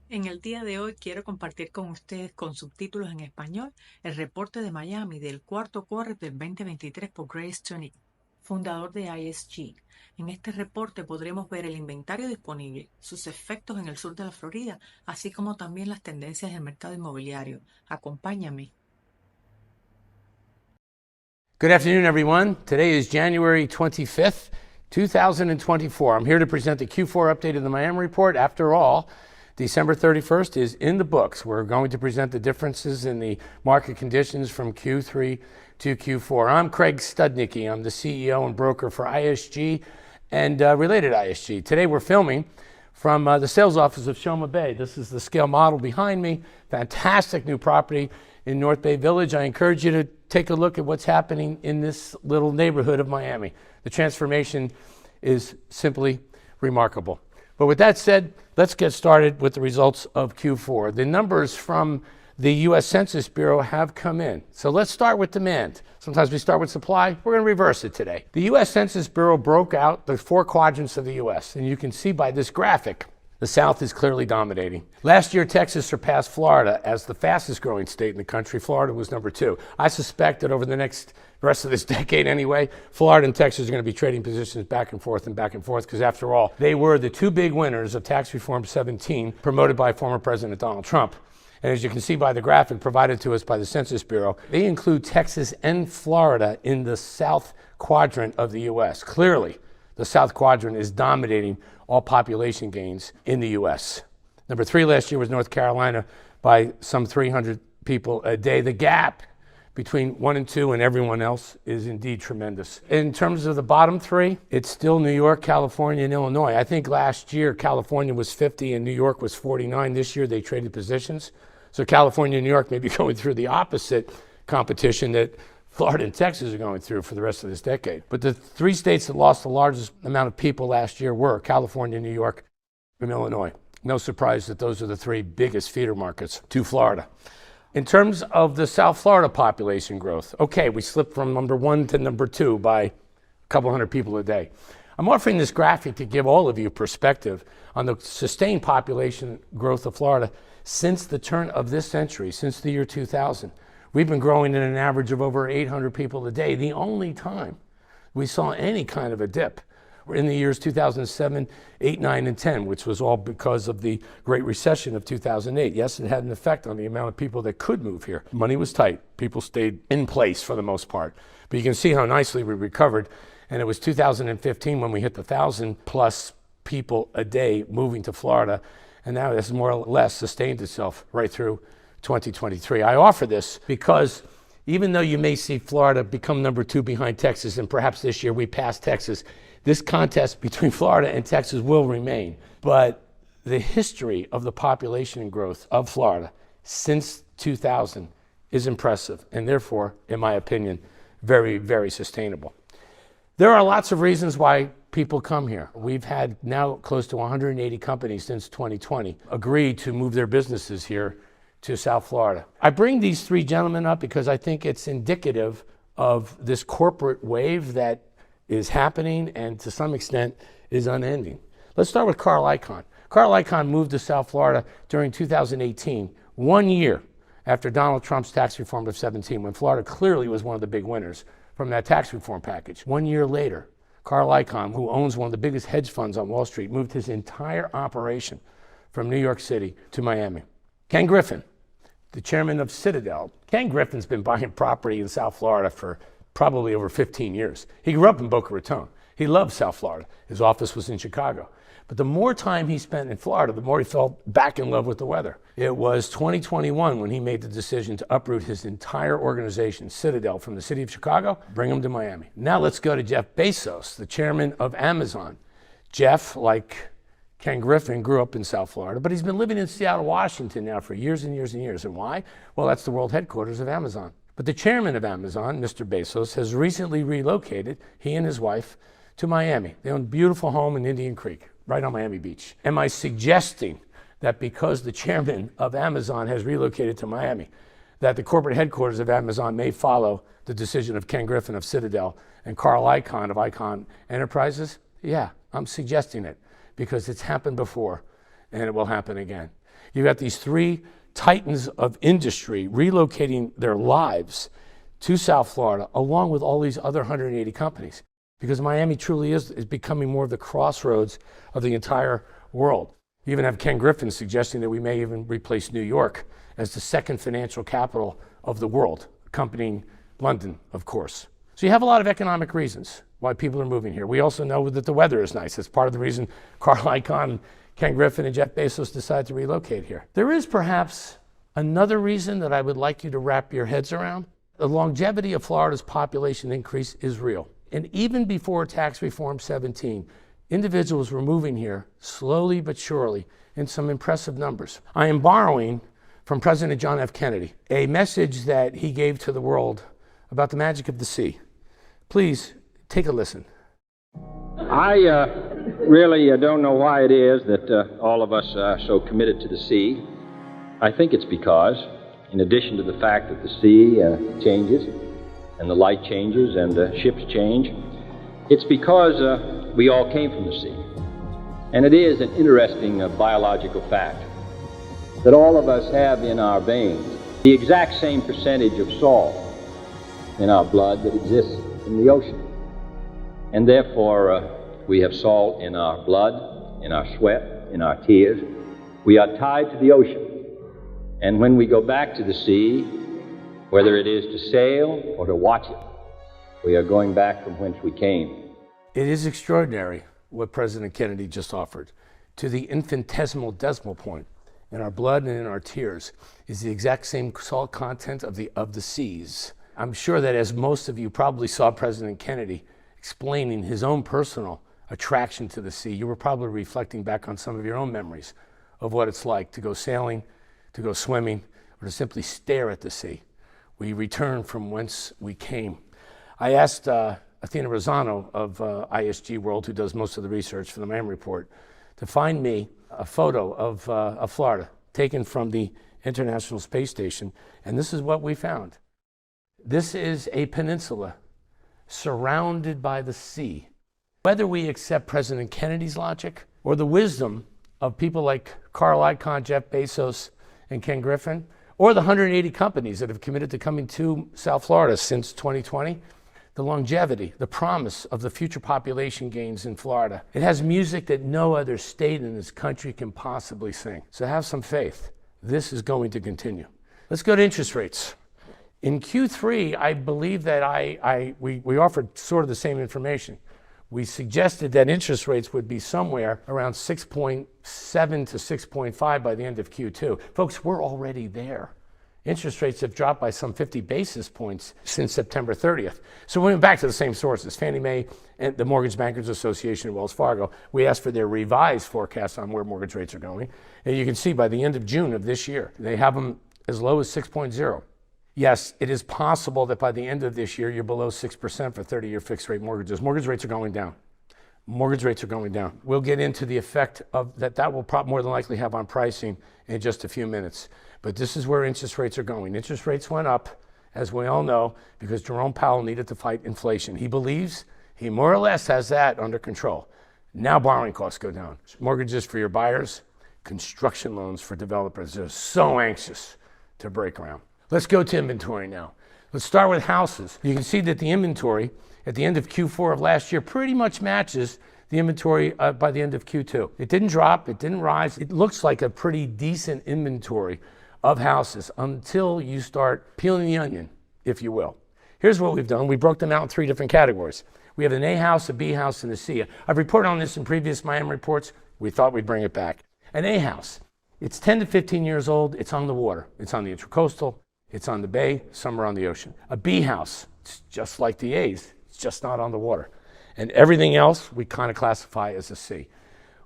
En el día de hoy quiero compartir con ustedes con subtítulos en español el reporte de Miami del cuarto quarter del 2023 por Grace Tunick, fundador de ISG. En este reporte podremos ver el inventario disponible, sus efectos en el sur de la Florida, así como también las tendencias del mercado inmobiliario. Acompáñame. Good afternoon, everyone. Today is January 25th, 2024. I'm here to present the Q4 update of the Miami report. After all, December 31st is in the books. We're going to present the differences in the market conditions from Q3 to Q4. I'm Craig Studnicki. I'm the CEO and broker for ISG and related ISG. Today we're filming from the sales office of Shoma Bay. This is the scale model behind me. Fantastic new property in North Bay Village. I encourage you to take a look at what's happening in this little neighborhood of Miami. The transformation is simply remarkable. But with that said, let's get started with the results of Q4. The numbers from the U.S. Census Bureau have come in. So let's start with demand. Sometimes we start with supply. We're going to reverse it today. The U.S. Census Bureau broke out the four quadrants of the U.S. And you can see by this graphic, the South is clearly dominating. Last year, Texas surpassed Florida as the fastest growing state in the country. Florida was number 2. I suspect that over the rest of this decade anyway, Florida and Texas are going to be trading positions back and forth because after all, they were the two big winners of Tax Reform 17 promoted by former President Donald Trump. And as you can see by the graphic provided to us by the Census Bureau, they include Texas and Florida in the South quadrant of the U.S. Clearly, the South quadrant is dominating all population gains in the U.S. Number 3 last year was North Carolina by some 300 people a day. The gap between 1 and 2 and everyone else is indeed tremendous. In terms of the bottom 3, it's still New York, California, and Illinois. I think last year California was 50 and New York was 49. This year they traded positions. So California and New York may be going through the opposite competition that Florida and Texas are going through for the rest of this decade. But the 3 states that lost the largest amount of people last year were California, New York, and Illinois. No surprise that those are the 3 biggest feeder markets to Florida. In terms of the South Florida population growth, okay, we slipped from number 1 to number 2 by a couple hundred people a day. I'm offering this graphic to give all of you perspective on the sustained population growth of Florida since the turn of this century, since the year 2000. We've been growing at an average of over 800 people a day. The only time we saw any kind of a dip were in the years 2007, 8, 9, and 10, which was all because of the Great Recession of 2008. Yes, it had an effect on the amount of people that could move here. Money was tight. People stayed in place for the most part. But you can see how nicely we recovered. And it was 2015 when we hit the 1,000 plus people a day moving to Florida. And now this more or less sustained itself right through 2023. I offer this because even though you may see Florida become number 2 behind Texas, and perhaps this year we pass Texas, this contest between Florida and Texas will remain. But the history of the population growth of Florida since 2000 is impressive and therefore, in my opinion, very, very sustainable. There are lots of reasons why people come here. We've had now close to 180 companies since 2020 agree to move their businesses here to South Florida. I bring these 3 gentlemen up because I think it's indicative of this corporate wave that is happening and to some extent is unending. Let's start with Carl Icahn. Carl Icahn moved to South Florida during 2018, 1 year after Donald Trump's tax reform of 17, when Florida clearly was one of the big winners from that tax reform package. 1 year later, Carl Icahn, who owns one of the biggest hedge funds on Wall Street, moved his entire operation from New York City to Miami. Ken Griffin, the chairman of Citadel. Ken Griffin's been buying property in South Florida for probably over 15 years. He grew up in Boca Raton. He loved South Florida. His office was in Chicago. But the more time he spent in Florida, the more he fell back in love with the weather. It was 2021 when he made the decision to uproot his entire organization, Citadel, from the city of Chicago, bring him to Miami. Now let's go to Jeff Bezos, the chairman of Amazon. Jeff, like Ken Griffin, grew up in South Florida, but he's been living in Seattle, Washington now for years and years and years. And why? Well, that's the world headquarters of Amazon. But the chairman of Amazon, Mr. Bezos, has recently relocated, he and his wife, to Miami. They own a beautiful home in Indian Creek, right on Miami Beach. Am I suggesting that because the chairman of Amazon has relocated to Miami, that the corporate headquarters of Amazon may follow the decision of Ken Griffin of Citadel and Carl Icahn of Icahn Enterprises? Yeah, I'm suggesting it because it's happened before and it will happen again. You've got these three titans of industry relocating their lives to South Florida, along with all these other 180 companies, because Miami truly is becoming more of the crossroads of the entire world. You even have Ken Griffin suggesting that we may even replace New York as the second financial capital of the world, accompanying London, of course. So you have a lot of economic reasons why people are moving here. We also know that the weather is nice. That's part of the reason Carl Icahn, Ken Griffin, and Jeff Bezos decided to relocate here. There is perhaps another reason that I would like you to wrap your heads around. The longevity of Florida's population increase is real. And even before Tax Reform 17, individuals were moving here slowly but surely in some impressive numbers. I am borrowing from President John F. Kennedy a message that he gave to the world about the magic of the sea. Please take a listen. I really don't know why it is that all of us are so committed to the sea. I think it's because, in addition to the fact that the sea changes, and the light changes, and the ships change, it's because we all came from the sea. And it is an interesting biological fact that all of us have in our veins the exact same percentage of salt in our blood that exists in the ocean. And therefore, we have salt in our blood, in our sweat, in our tears. We are tied to the ocean. And when we go back to the sea, whether it is to sail or to watch it, we are going back from whence we came. It is extraordinary what President Kennedy just offered. To the infinitesimal decimal point in our blood and in our tears is the exact same salt content of the seas. I'm sure that as most of you probably saw President Kennedy explaining his own personal attraction to the sea, you were probably reflecting back on some of your own memories of what it's like to go sailing, to go swimming, or to simply stare at the sea. We return from whence we came. I asked Athena Rosano of ISG World, who does most of the research for the Miami Report, to find me a photo of Florida taken from the International Space Station, and this is what we found. This is a peninsula surrounded by the sea. Whether we accept President Kennedy's logic or the wisdom of people like Carl Icahn, Jeff Bezos, and Ken Griffin, or the 180 companies that have committed to coming to South Florida since 2020, the longevity, the promise of the future population gains in Florida. It has music that no other state in this country can possibly sing. So have some faith. This is going to continue. Let's go to interest rates. In Q3, I believe that we offered sort of the same information. We suggested that interest rates would be somewhere around 6.7 to 6.5 by the end of Q2. Folks, we're already there. Interest rates have dropped by some 50 basis points since September 30th. So we went back to the same sources, Fannie Mae and the Mortgage Bankers Association and Wells Fargo. We asked for their revised forecast on where mortgage rates are going. And you can see by the end of June of this year, they have them as low as 6.0. Yes, it is possible that by the end of this year, you're below 6% for 30-year fixed rate mortgages. Mortgage rates are going down. Mortgage rates are going down. We'll get into the effect of that will more than likely have on pricing in just a few minutes. But this is where interest rates are going. Interest rates went up, as we all know, because Jerome Powell needed to fight inflation. He believes he more or less has that under control. Now borrowing costs go down. Mortgages for your buyers, construction loans for developers. They're so anxious to break ground. Let's go to inventory now. Let's start with houses. You can see that the inventory at the end of Q4 of last year pretty much matches the inventory by the end of Q2. It didn't drop, it didn't rise. It looks like a pretty decent inventory of houses until you start peeling the onion, if you will. Here's what we've done. We broke them out in 3 different categories. We have an A house, a B house, and a C. I've reported on this in previous Miami reports. We thought we'd bring it back. An A house, it's 10 to 15 years old. It's on the water. It's on the intracoastal. It's on the bay, some are on the ocean. A B house, it's just like the A's, it's just not on the water. And everything else we kind of classify as a C.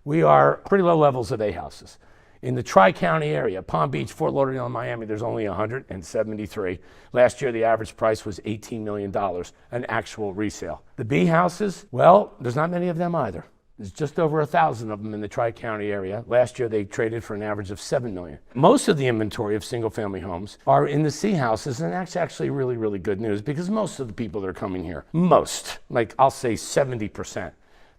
We are pretty low levels of A houses. In the Tri-County area, Palm Beach, Fort Lauderdale, and Miami, there's only 173. Last year, the average price was $18 million, an actual resale. The B houses, well, there's not many of them either. There's just over 1,000 of them in the Tri-County area. Last year, they traded for an average of $7 million. Most of the inventory of single-family homes are in the C houses, and that's actually really, really good news because most of the people that are coming here, like I'll say 70%,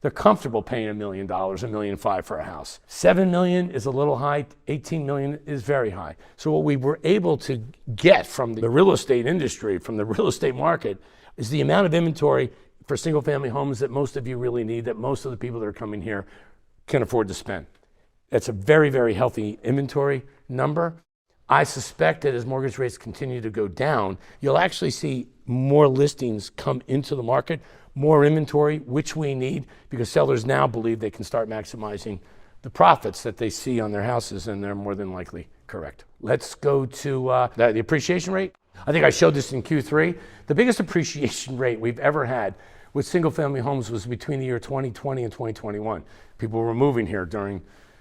They're comfortable paying $1 million, $1.5 million for a house. $7 million is a little high, $18 million is very high. So what we were able to get from the real estate industry, from the real estate market, is the amount of inventory for single family homes that most of you really need, that most of the people that are coming here can afford to spend. It's a very, very healthy inventory number. I suspect that as mortgage rates continue to go down, you'll actually see more listings come into the market, more inventory, which we need, because sellers now believe they can start maximizing the profits that they see on their houses, and they're more than likely correct. Let's go to the appreciation rate. I think I showed this in Q3. The biggest appreciation rate we've ever had with single-family homes was between the year 2020 and 2021. People were moving here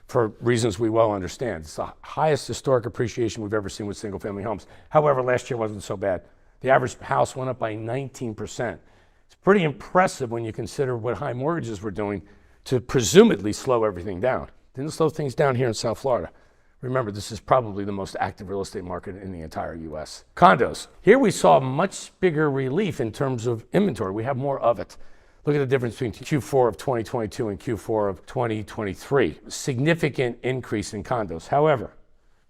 for reasons we well understand. It's the highest historic appreciation we've ever seen with single-family homes. However, last year wasn't so bad. The average house went up by 19%. It's pretty impressive when you consider what high mortgages were doing to presumably slow everything down. Didn't slow things down here in South Florida. Remember, this is probably the most active real estate market in the entire US. Condos. Here we saw much bigger relief in terms of inventory. We have more of it. Look at the difference between Q4 of 2022 and Q4 of 2023. Significant increase in condos. However,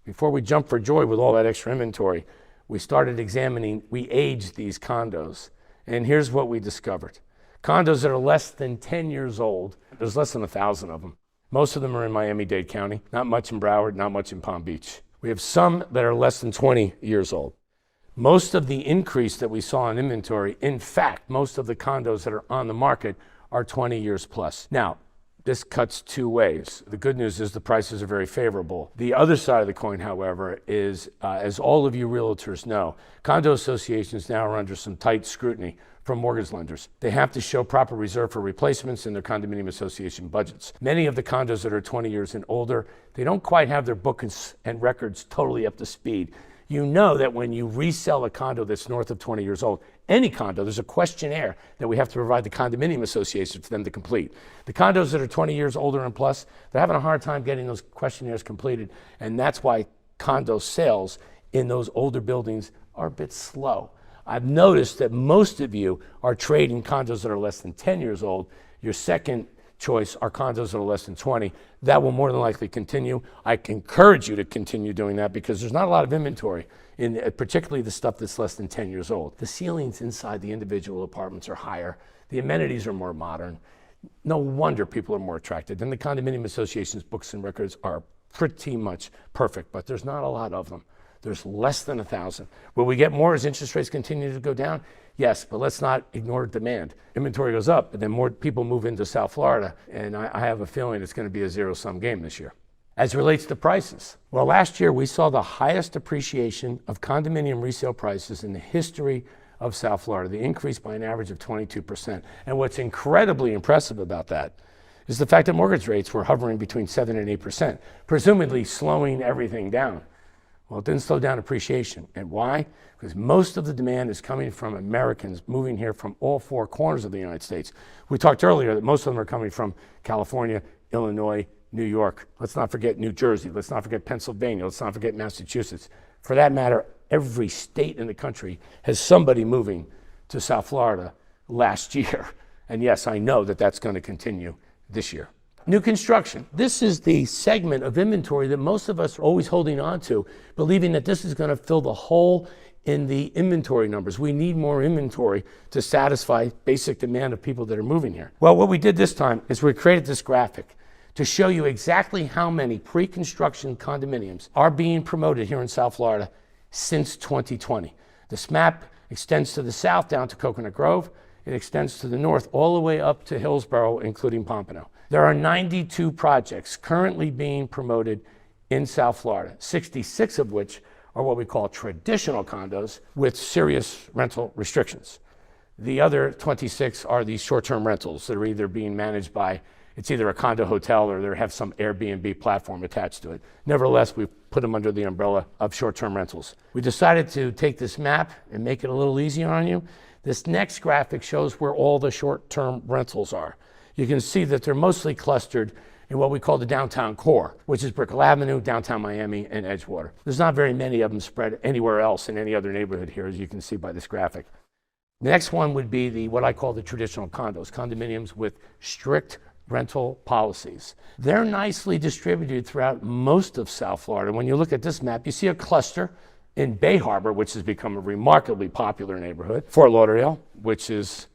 before we jump for joy with all that extra inventory, we started examining, we aged these condos. And here's what we discovered. Condos that are less than 10 years old, there's less than 1,000 of them. Most of them are in Miami-Dade County, not much in Broward, not much in Palm Beach. We have some that are less than 20 years old. Most of the increase that we saw in inventory, in fact, most of the condos that are on the market are 20 years plus. Now, this cuts two ways. The good news is the prices are very favorable. The other side of the coin, however, is, as all of you realtors know, condo associations now are under some tight scrutiny from mortgage lenders. They have to show proper reserve for replacements in their condominium association budgets. Many of the condos that are 20 years and older, they don't quite have their books and records totally up to speed. You know that when you resell a condo that's north of 20 years old, any condo, there's a questionnaire that we have to provide the condominium association for them to complete. The condos that are 20 years older and plus, they're having a hard time getting those questionnaires completed, and that's why condo sales in those older buildings are a bit slow. I've noticed that most of you are trading condos that are less than 10 years old. Your second choice are condos that are less than 20. That will more than likely continue. I encourage you to continue doing that because there's not a lot of inventory, particularly the stuff that's less than 10 years old. The ceilings inside the individual apartments are higher. The amenities are more modern. No wonder people are more attracted. And the condominium association's books and records are pretty much perfect, but there's not a lot of them. There's less than 1,000. Will we get more as interest rates continue to go down? Yes, but let's not ignore demand. Inventory goes up, and then more people move into South Florida, and I have a feeling it's going to be a zero-sum game this year. As it relates to prices, well, last year we saw the highest appreciation of condominium resale prices in the history of South Florida. The increase by an average of 22%. And what's incredibly impressive about that is the fact that mortgage rates were hovering between 7 and 8%, presumably slowing everything down. Well, it didn't slow down appreciation. And why? Because most of the demand is coming from Americans moving here from all four corners of the United States. We talked earlier that most of them are coming from California, Illinois, New York. Let's not forget New Jersey. Let's not forget Pennsylvania. Let's not forget Massachusetts. For that matter, every state in the country has somebody moving to South Florida last year. And yes, I know that that's going to continue this year. New construction. This is the segment of inventory that most of us are always holding on to, believing that this is going to fill the hole in the inventory numbers. We need more inventory to satisfy basic demand of people that are moving here. Well, what we did this time is we created this graphic to show you exactly how many pre-construction condominiums are being promoted here in South Florida since 2020. This map extends to the south down to Coconut Grove. It extends to the north all the way up to Hillsborough, including Pompano. There are 92 projects currently being promoted in South Florida, 66 of which are what we call traditional condos with serious rental restrictions. The other 26 are these short-term rentals that are either being managed by, it's either a condo hotel or they have some Airbnb platform attached to it. Nevertheless, we put them under the umbrella of short-term rentals. We decided to take this map and make it a little easier on you. This next graphic shows where all the short-term rentals are. You can see that they're mostly clustered in what we call the downtown core, which is Brickell Avenue, downtown Miami, and Edgewater. There's not very many of them spread anywhere else in any other neighborhood here, as you can see by this graphic. The next one would be what I call the traditional condos, condominiums with strict rental policies. They're nicely distributed throughout most of South Florida. When you look at this map, you see a cluster in Bay Harbor, which has become a remarkably popular neighborhood. Fort Lauderdale, which has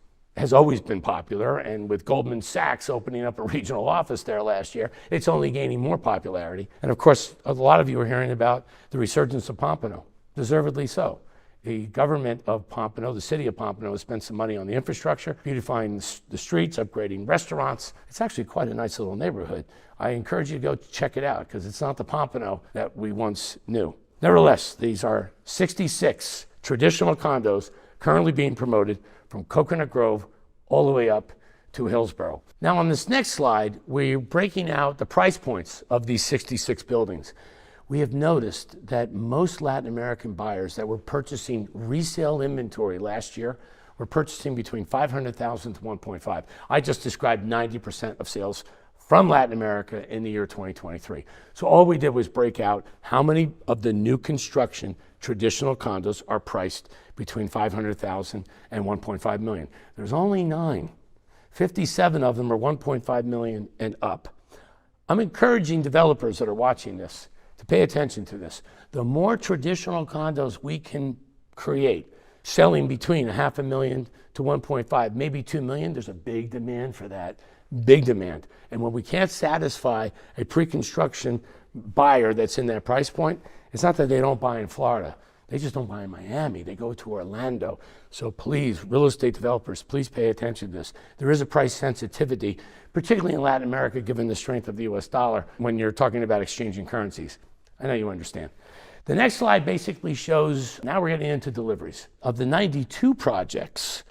always been popular, and with Goldman Sachs opening up a regional office there last year, it's only gaining more popularity. And of course, a lot of you are hearing about the resurgence of Pompano, deservedly so. The government of Pompano, the city of Pompano, has spent some money on the infrastructure, beautifying the streets, upgrading restaurants. It's actually quite a nice little neighborhood. I encourage you to go check it out, because it's not the Pompano that we once knew. Nevertheless, these are 66 traditional condos currently being promoted from Coconut Grove all the way up to Hillsborough. Now on this next slide, we're breaking out the price points of these 66 buildings. We have noticed that most Latin American buyers that were purchasing resale inventory last year were purchasing between $500,000 to $1.5. I just described 90% of sales from Latin America in the year 2023. So all we did was break out how many of the new construction traditional condos are priced between $500,000 and $1.5 million. There's only 9. 57 of them are $1.5 million and up. I'm encouraging developers that are watching this to pay attention to this. The more traditional condos we can create, selling between $500,000 to $1.5, maybe $2 million, there's a big demand for that, big demand. And when we can't satisfy a pre-construction buyer that's in that price point, it's not that they don't buy in Florida. They just don't buy in Miami. They go to Orlando. So please, real estate developers, please pay attention to this. There is a price sensitivity, particularly in Latin America, given the strength of the US dollar when you're talking about exchanging currencies. I know you understand. The next slide basically shows, now we're getting into deliveries. Of the 92 projects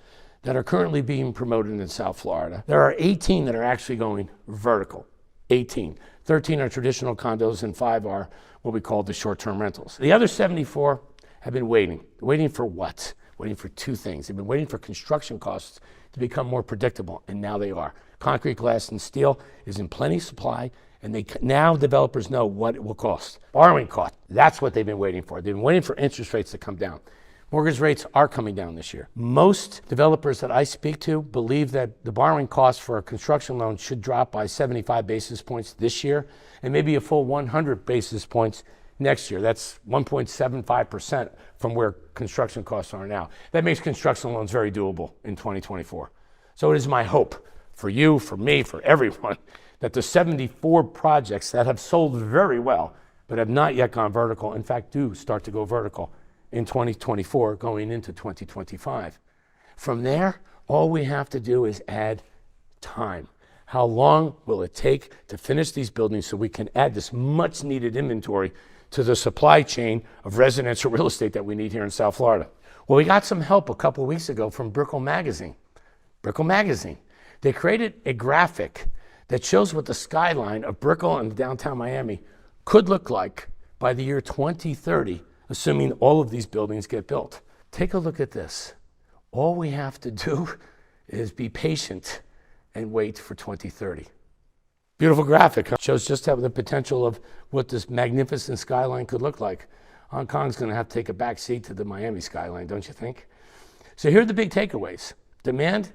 that are currently being promoted in South Florida, there are 18 that are actually going vertical. 18. 13 are traditional condos and 5 are what we call the short-term rentals. The other 74 have been waiting. Waiting for what? Waiting for 2 things. They've been waiting for construction costs to become more predictable, and now they are. Concrete, glass, and steel is in plenty supply, and now developers know what it will cost. Borrowing cost, that's what they've been waiting for. They've been waiting for interest rates to come down. Mortgage rates are coming down this year. Most developers that I speak to believe that the borrowing cost for a construction loan should drop by 75 basis points this year, and maybe a full 100 basis points next year. That's 1.75% from where construction costs are now. That makes construction loans very doable in 2024. So it is my hope for you, for me, for everyone, that the 74 projects that have sold very well but have not yet gone vertical, in fact, do start to go vertical in 2024 going into 2025. From there, all we have to do is add time. How long will it take to finish these buildings so we can add this much needed inventory to the supply chain of residential real estate that we need here in South Florida? Well, we got some help a couple of weeks ago from Brickell Magazine. Brickell Magazine. They created a graphic that shows what the skyline of Brickell and downtown Miami could look like by the year 2030, assuming all of these buildings get built. Take a look at this. All we have to do is be patient and wait for 2030. Beautiful graphic, huh? Shows just how the potential of what this magnificent skyline could look like. Hong Kong's going to have to take a back seat to the Miami skyline, don't you think? So here are the big takeaways. Demand,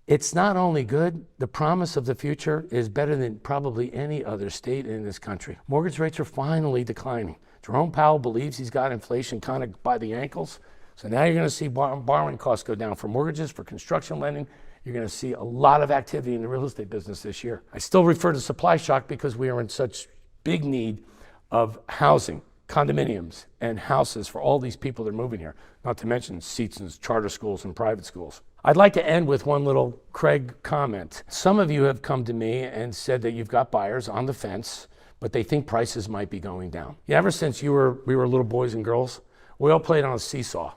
it's not only good, the promise of the future is better than probably any other state in this country. Mortgage rates are finally declining. Jerome Powell believes he's got inflation kind of by the ankles. So now you're going to see borrowing costs go down for mortgages, for construction lending. You're going to see a lot of activity in the real estate business this year. I still refer to supply shock because we are in such big need of housing, condominiums, and houses for all these people that are moving here, not to mention seats in charter schools and private schools. I'd like to end with one little Craig comment. Some of you have come to me and said that you've got buyers on the fence, but they think prices might be going down. Yeah, ever since we were little boys and girls, we all played on a seesaw,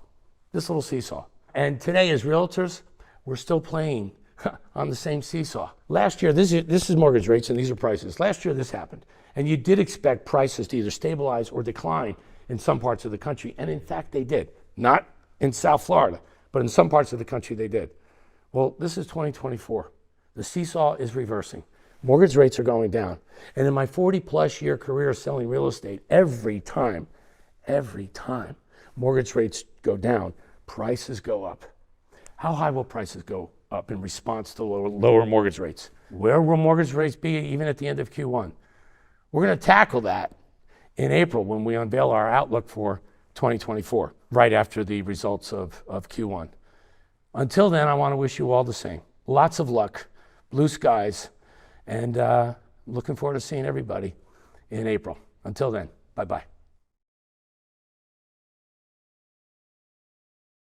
this little seesaw. And today as realtors, we're still playing on the same seesaw. Last year, this is mortgage rates and these are prices. Last year this happened. And you did expect prices to either stabilize or decline in some parts of the country. And in fact, they did. Not in South Florida, but in some parts of the country they did. Well, this is 2024. The seesaw is reversing. Mortgage rates are going down. And in my 40-plus year career selling real estate, every time mortgage rates go down, prices go up. How high will prices go up in response to lower mortgage rates? Where will mortgage rates be even at the end of Q1? We're going to tackle that in April when we unveil our outlook for 2024, right after the results of Q1. Until then, I want to wish you all the same. Lots of luck, blue skies, and looking forward to seeing everybody in April. Until then, bye-bye.